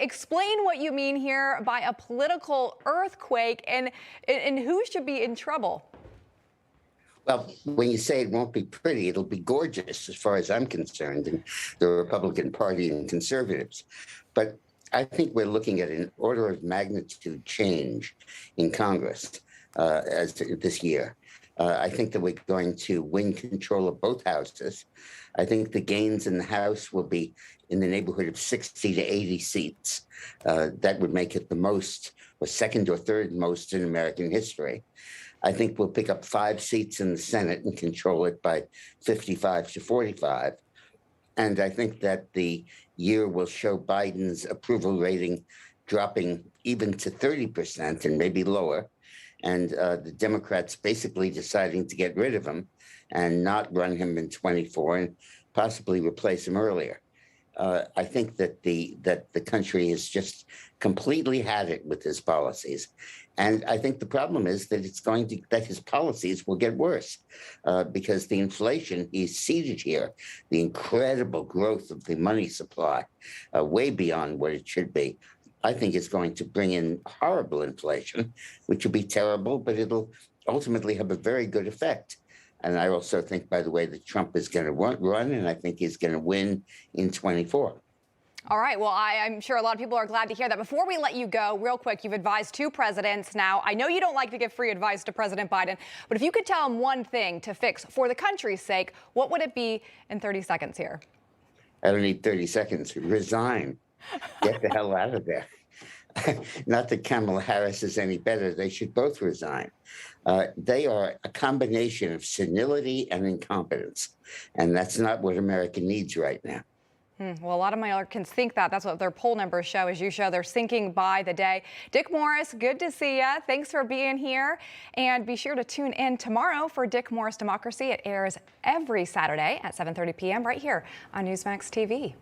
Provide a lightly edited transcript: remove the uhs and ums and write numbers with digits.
Explain what you mean here by a political earthquake, and who should be in trouble? Well, when you say it won't be pretty, it'll be gorgeous as far as I'm concerned, and the Republican Party and conservatives. But I think we're looking at an order of magnitude change in Congress as this year. I think that we're going to win control of both houses. I think the gains in the House will be in the neighborhood of 60 to 80 seats. That would make it the most, or second or third most in American history. I think we'll pick up 5 seats in the Senate and control it by 55 to 45. And I think that the year will show Biden's approval rating dropping even to 30% and maybe lower. And the Democrats basically deciding to get rid of him and not run him in 24 and possibly replace him earlier. I think that the country has just completely had it with his policies. And I think the problem is that that his policies will get worse because the inflation he's seeded here, the incredible growth of the money supply, way beyond what it should be, I think is going to bring in horrible inflation, which will be terrible, but it'll ultimately have a very good effect. And I also think, by the way, that Trump is going to run, and I think he's going to win in 24. All right. Well, I'm sure a lot of people are glad to hear that. Before we let you go, real quick, you've advised 2 presidents now. I know you don't like to give free advice to President Biden, but if you could tell him one thing to fix for the country's sake, what would it be in 30 seconds here? I don't need 30 seconds. Resign. Get the hell out of there. Not that Kamala Harris is any better. They should both resign. They are a combination of senility and incompetence, and that's not what America needs right now. Well, a lot of Americans think that. That's what their poll numbers show. As you show, they're sinking by the day. Dick Morris, good to see you. Thanks for being here. And be sure to tune in tomorrow for Dick Morris Democracy. It airs every Saturday at 7:30 p.m. right here on Newsmax TV.